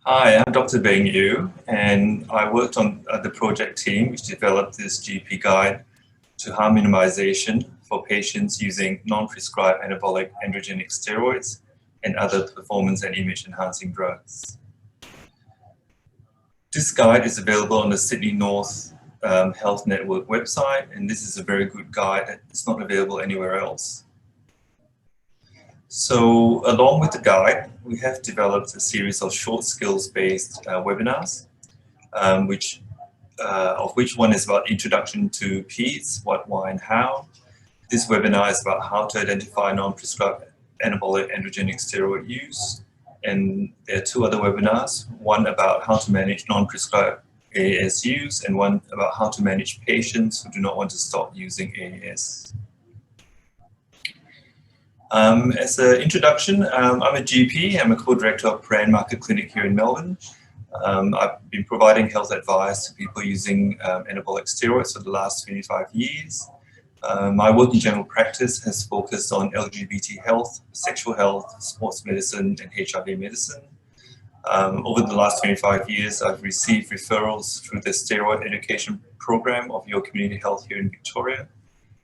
Hi, I'm Dr. Beng Eu, and I worked on the project team which developed this GP guide to harm minimization for patients using non-prescribed anabolic androgenic steroids and other performance and image-enhancing drugs. This guide is available on the Sydney North Health Network website, and this is a very good guide. It's not available anywhere else. So along with the guide, we have developed a series of short skills-based webinars, of which one is about introduction to PIEDS, what, why, and how. This webinar is about how to identify non-prescribed anabolic androgenic steroid use. And there are two other webinars, one about how to manage non-prescribed AAS use and one about how to manage patients who do not want to stop using AAS. As an introduction, I'm a GP. I'm a co-director of Brand Market Clinic here in Melbourne. I've been providing health advice to people using anabolic steroids for the last 25 years. My work in general practice has focused on LGBT health, sexual health, sports medicine, and HIV medicine. Over the last 25 years, I've received referrals through the steroid education program of Your Community Health here in Victoria.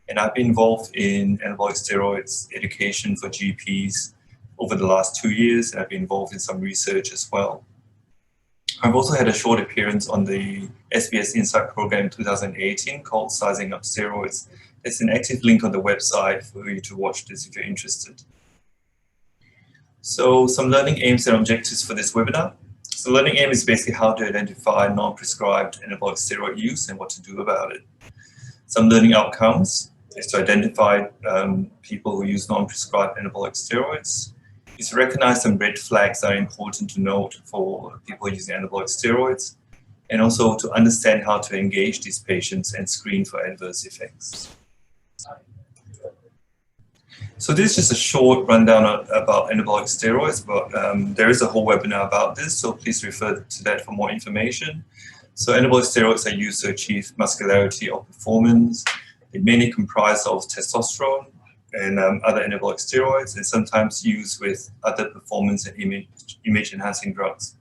And I've been involved in anabolic steroids education for GPs over the last 2 years, and I've been involved in some research as well. I've also had a short appearance on the SBS Insight program in 2018 called Sizing Up Steroids. There's an active link on the website for you to watch this if you're interested. So some learning aims and objectives for this webinar. So learning aim is basically how to identify non-prescribed anabolic steroid use and what to do about it. Some learning outcomes is to identify people who use non-prescribed anabolic steroids, is to recognize some red flags that are important to note for people using anabolic steroids, and also to understand how to engage these patients and screen for adverse effects. So this is just a short rundown about anabolic steroids, but there is a whole webinar about this, so please refer to that for more information. So anabolic steroids are used to achieve muscularity or performance. They mainly comprise of testosterone and other anabolic steroids, and sometimes used with other performance and image-enhancing drugs,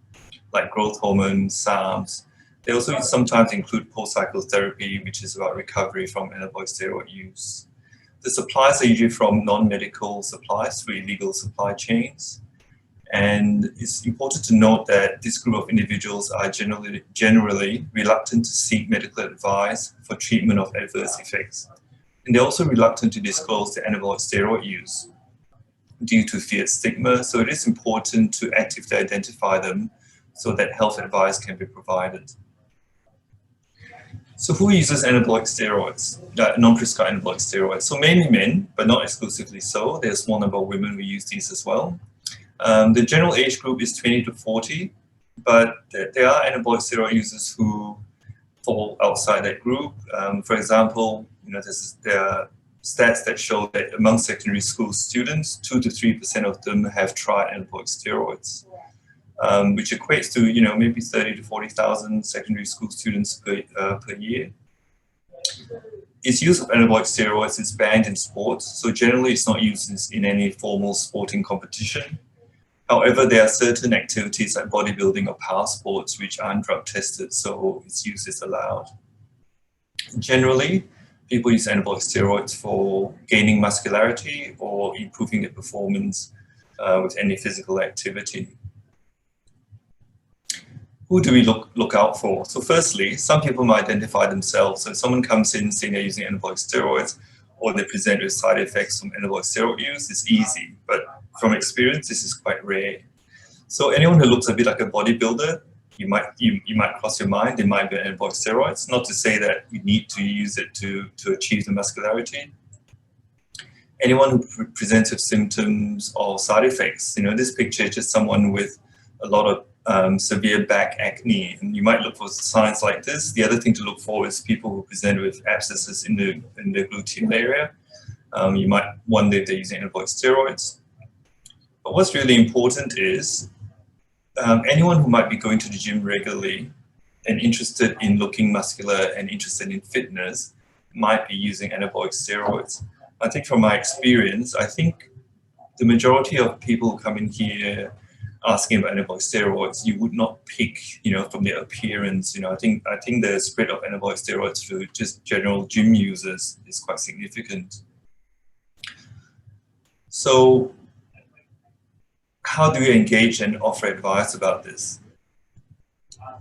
like growth hormones, SARMs. They also sometimes include post-cycle therapy, which is about recovery from anabolic steroid use. The supplies are usually from non-medical supplies through illegal supply chains. And it's important to note that this group of individuals are generally reluctant to seek medical advice for treatment of adverse effects. And they're also reluctant to disclose their anabolic steroid use due to feared stigma. So it is important to actively identify them so that health advice can be provided. So who uses anabolic steroids, non-prescribed anabolic steroids? So mainly men, but not exclusively so. There's a small number of women who use these as well. The general age group is 20 to 40, but there are anabolic steroid users who fall outside that group. For example, there are stats that show that among secondary school students, 2 to 3% of them have tried anabolic steroids, which equates to maybe 30 to 40,000 secondary school students per year. Its use of anabolic steroids is banned in sports, so generally it's not used in any formal sporting competition. However, there are certain activities like bodybuilding or power sports which aren't drug tested, so its use is allowed. Generally, people use anabolic steroids for gaining muscularity or improving their performance with any physical activity. Who do we look out for? So firstly, some people might identify themselves. So if someone comes in saying they're using anabolic steroids or they present with side effects from anabolic steroid use, it's easy, but from experience, this is quite rare. So anyone who looks a bit like a bodybuilder, you might cross your mind, they might be anabolic steroids. Not to say that you need to use it to achieve the muscularity. Anyone who presents with symptoms or side effects, this picture is just someone with a lot of severe back acne, and you might look for signs like this. The other thing to look for is people who present with abscesses in the gluteal area. You might wonder if they're using anabolic steroids. But what's really important is anyone who might be going to the gym regularly and interested in looking muscular and interested in fitness might be using anabolic steroids. I think from my experience, I think the majority of people who come in here asking about anabolic steroids, you would not pick, from their appearance. I think the spread of anabolic steroids to just general gym users is quite significant. So how do you engage and offer advice about this?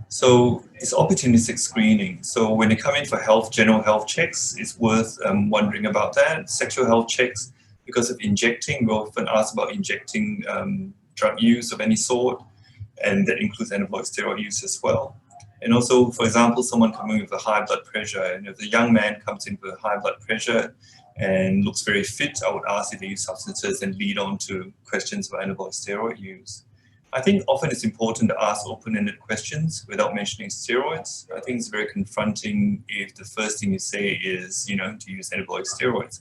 So it's opportunistic screening. So when they come in for general health checks, it's worth wondering about that. Sexual health checks, because of injecting, we often ask about injecting drug use of any sort, and that includes anabolic steroid use as well. And also, for example, someone coming with a high blood pressure, and if the young man comes in with high blood pressure and looks very fit, I would ask if they use substances and lead on to questions about anabolic steroid use. I think often it's important to ask open-ended questions without mentioning steroids. I think it's very confronting if the first thing you say is, to use anabolic steroids.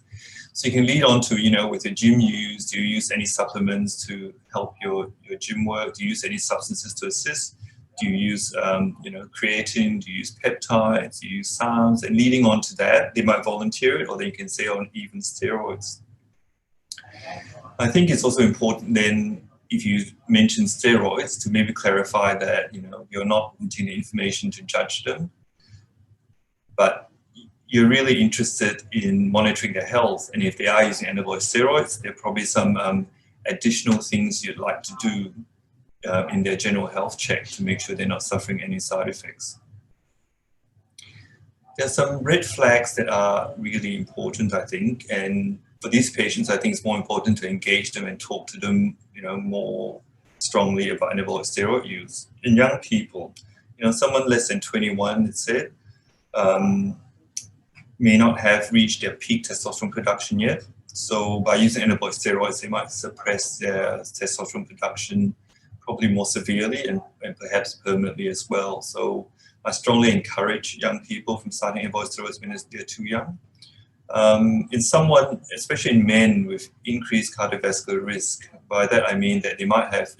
So you can lead on to, with your gym use, do you use any supplements to help your gym work? Do you use any substances to assist? Do you use, creatine? Do you use peptides? Do you use SARMs? And leading on to that, they might volunteer it, or they can say on even steroids. I think it's also important then, if you mention steroids, to maybe clarify that, you're not wanting the information to judge them, but you're really interested in monitoring their health. And if they are using anabolic steroids, there are probably some additional things you'd like to do in their general health check to make sure they're not suffering any side effects. There are some red flags that are really important, I think, and for these patients, I think it's more important to engage them and talk to them, more strongly about anabolic steroid use. In young people, someone less than 21, it said, may not have reached their peak testosterone production yet. So by using anabolic steroids, they might suppress their testosterone production probably more severely and perhaps permanently as well. So I strongly encourage young people from starting anabolic steroids when they're too young. In someone, especially in men with increased cardiovascular risk, by that I mean that they might have,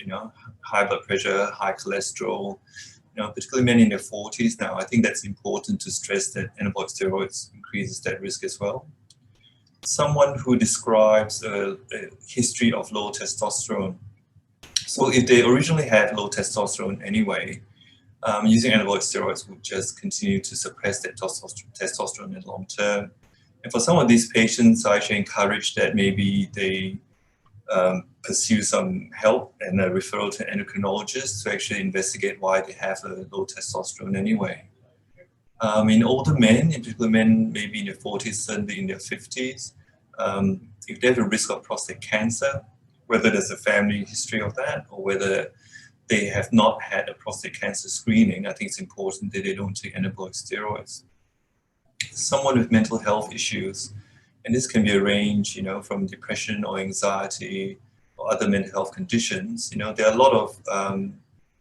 high blood pressure, high cholesterol, particularly men in their 40s now. I think that's important to stress that anabolic steroids increases that risk as well. Someone who describes a history of low testosterone. So if they originally had low testosterone anyway, using anabolic steroids would just continue to suppress that testosterone in the long term. And for some of these patients, I actually encourage that maybe they pursue some help and a referral to endocrinologists to actually investigate why they have a low testosterone anyway. In older men, in particular men maybe in their 40s, certainly in their 50s, if they have a risk of prostate cancer, whether there's a family history of that or whether they have not had a prostate cancer screening, I think it's important that they don't take anabolic steroids. Someone with mental health issues, and this can be a range, from depression or anxiety or other mental health conditions. There are a lot of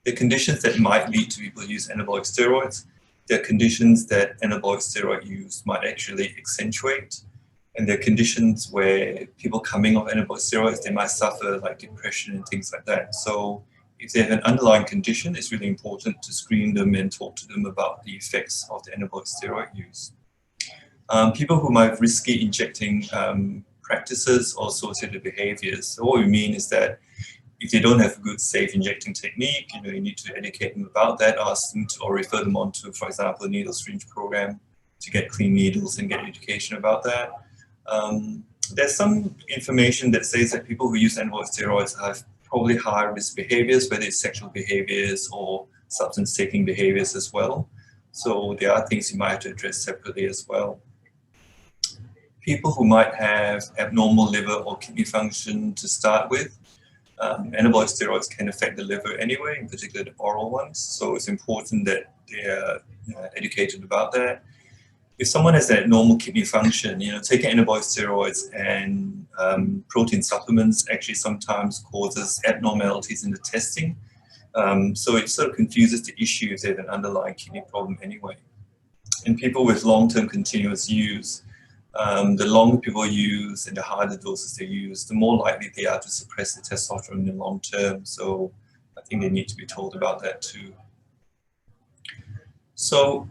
there are conditions that might lead to people who use anabolic steroids. There are conditions that anabolic steroid use might actually accentuate. And there are conditions where people coming off anabolic steroids, they might suffer like depression and things like that. So if they have an underlying condition, it's really important to screen them and talk to them about the effects of the anabolic steroid use. People who might have risky injecting practices or associated behaviors. So what we mean is that if they don't have a good, safe injecting technique, you need to educate them about that, ask them to, or refer them on to, for example, a needle syringe program to get clean needles and get education about that. There's some information that says that people who use anabolic steroids have probably higher risk behaviors, whether it's sexual behaviors or substance taking behaviors as well. So there are things you might have to address separately as well. People who might have abnormal liver or kidney function to start with, anabolic steroids can affect the liver anyway, in particular the oral ones. So it's important that they are educated about that. If someone has that normal kidney function, taking anabolic steroids and protein supplements actually sometimes causes abnormalities in the testing. So it sort of confuses the issue if they have an underlying kidney problem anyway. In people with long-term continuous use, the longer people use and the higher the doses they use, the more likely they are to suppress the testosterone in the long term. So I think they need to be told about that too. So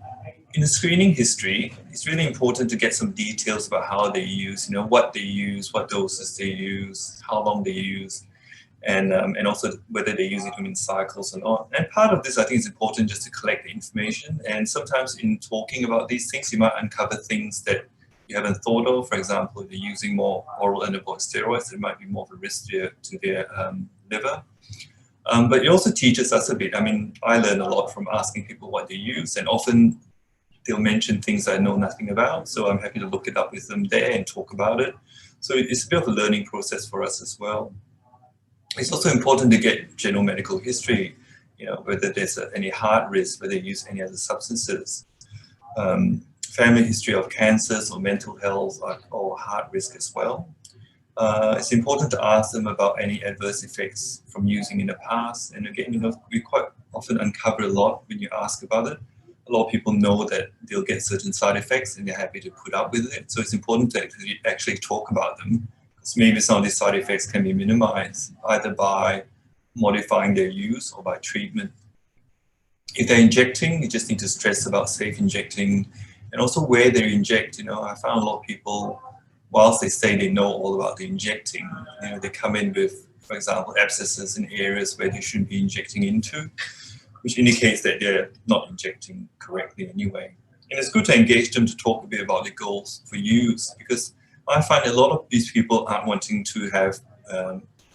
in the screening history, it's really important to get some details about how they use, what they use, what doses they use, how long they use. and also whether they're using them in cycles or not. And part of this, I think, is important just to collect the information. And sometimes in talking about these things, you might uncover things that you haven't thought of. For example, if they're using more oral anabolic steroids, there might be more of a risk to their liver. But it also teaches us a bit. I mean, I learn a lot from asking people what they use, and often they'll mention things I know nothing about. So I'm happy to look it up with them there and talk about it. So it's a bit of a learning process for us as well. It's also important to get general medical history, whether there's any heart risk, whether they use any other substances, family history of cancers or mental health or heart risk as well. It's important to ask them about any adverse effects from using in the past. And again, we quite often uncover a lot when you ask about it. A lot of people know that they'll get certain side effects and they're happy to put up with it. So it's important to actually talk about them. Because maybe some of these side effects can be minimized either by modifying their use or by treatment. If they're injecting, you just need to stress about safe injecting and also where they inject. I found a lot of people, whilst they say they know all about the injecting, they come in with, for example, abscesses in areas where they shouldn't be injecting into, which indicates that they're not injecting correctly anyway. And it's good to engage them to talk a bit about the goals for use, because I find a lot of these people aren't wanting to have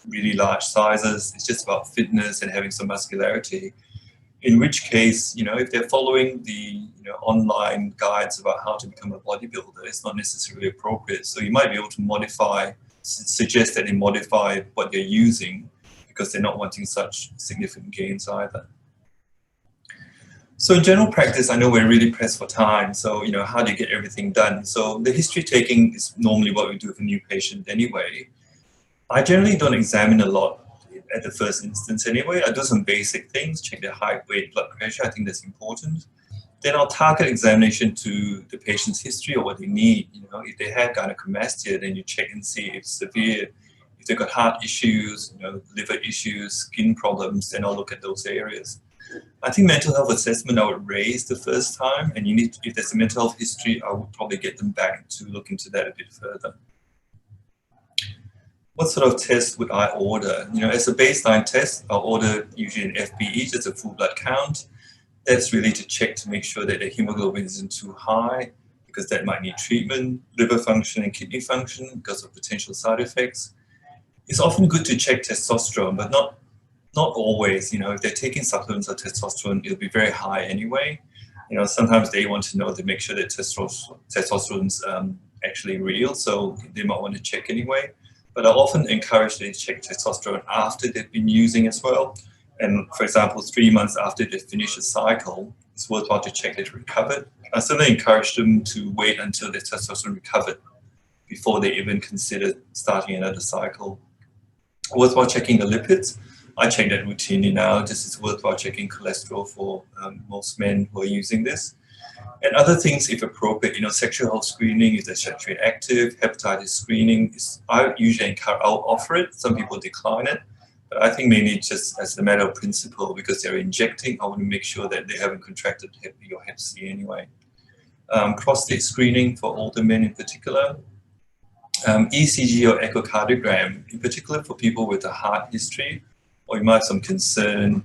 really large sizes. It's just about fitness and having some muscularity. In which case, if they're following the online guides about how to become a bodybuilder, it's not necessarily appropriate. So you might be able to suggest that they modify what they're using because they're not wanting such significant gains either. So in general practice, I know we're really pressed for time. So, how do you get everything done? So the history taking is normally what we do with a new patient anyway. I generally don't examine a lot at the first instance anyway. I do some basic things, check their height, weight, blood pressure. I think that's important. Then I'll target examination to the patient's history or what they need. If they have gynecomastia, then you check and see if it's severe. If they've got heart issues, liver issues, skin problems, then I'll look at those areas. I think mental health assessment I would raise the first time, and if there's a mental health history, I would probably get them back to look into that a bit further. What sort of test would I order? As a baseline test, I'll order usually an FBE, just a full blood count. That's really to check to make sure that the hemoglobin isn't too high, because that might need treatment, liver function and kidney function because of potential side effects. It's often good to check testosterone, but not always. If they're taking supplements of testosterone, it'll be very high anyway. Sometimes they want to know to make sure that testosterone's actually real, so they might want to check anyway. But I often encourage them to check testosterone after they've been using as well. And for example, 3 months after they finish a cycle, it's worthwhile to check that recovered. I certainly encourage them to wait until their testosterone recovered before they even consider starting another cycle. Worthwhile checking the lipids. I check that routinely now. Just it's worthwhile checking cholesterol for most men who are using this. And other things, if appropriate, sexual health screening, if they're sexually active, hepatitis screening, I usually I'll offer it. Some people decline it. But I think mainly just as a matter of principle, because they're injecting, I want to make sure that they haven't contracted Hep B or Hep C anyway. Prostate screening for older men in particular. ECG or echocardiogram, in particular for people with a heart history, or you might have some concern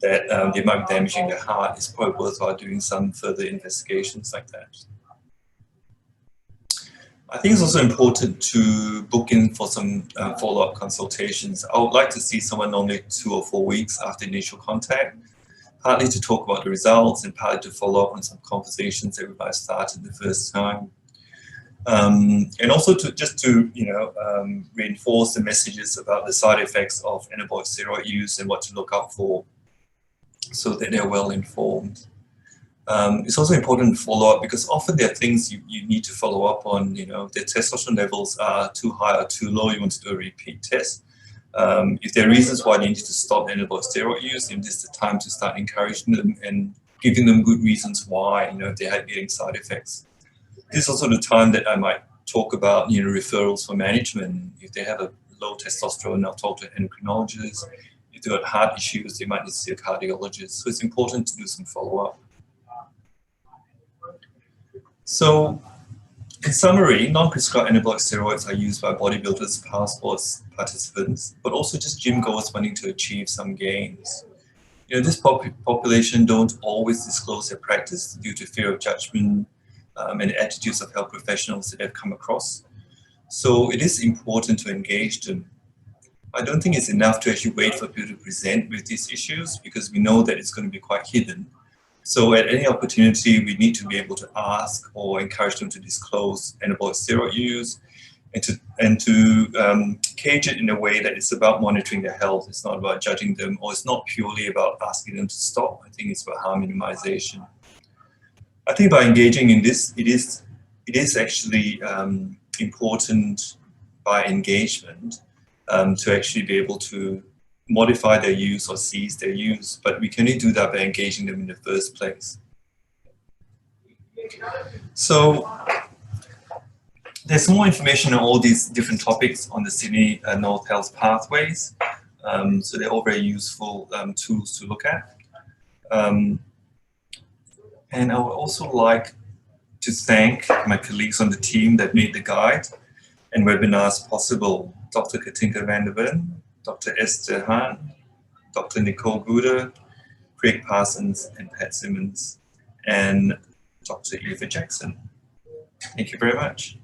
that they might be damaging their heart. It's probably worthwhile doing some further investigations like that. I think it's also important to book in for some follow-up consultations. I would like to see someone normally 2 or 4 weeks after initial contact, partly to talk about the results and partly to follow up on some conversations that we might have started the first time. And also to reinforce the messages about the side effects of anabolic steroid use and what to look out for, so that they're well informed. It's also important to follow up, because often there are things you need to follow up on. If their testosterone levels are too high or too low, you want to do a repeat test. If there are reasons why they need to stop anabolic steroid use, then this is the time to start encouraging them and giving them good reasons why, if they're getting side effects. This is also the time that I might talk about, referrals for management. If they have a low testosterone, I'll talk to endocrinologists. If they've got heart issues, they might need to see a cardiologist. So it's important to do some follow-up. So In summary, non-prescribed anabolic steroids are used by bodybuilders, power sports participants, but also just gym goers wanting to achieve some gains. This population don't always disclose their practice due to fear of judgment and attitudes of health professionals that they've come across. So it is important to engage them. I don't think it's enough to actually wait for people to present with these issues, because we know that it's going to be quite hidden. So at any opportunity, we need to be able to ask or encourage them to disclose anabolic steroid use, and to cage it in a way that it's about monitoring their health. It's not about judging them, or it's not purely about asking them to stop. I think it's about harm minimization. I think by engaging in this, it is actually important by engagement to actually be able to modify their use or cease their use, but we can only do that by engaging them in the first place. So there's more information on all these different topics on the Sydney North Health Pathways. So they're all very useful tools to look at. And I would also like to thank my colleagues on the team that made the guide and webinars possible. Dr. Katinka van der Ven, Dr. Esther Han, Dr. Nicole Guder, Craig Parsons, and Pat Simmons, and Dr. Eva Jackson. Thank you very much.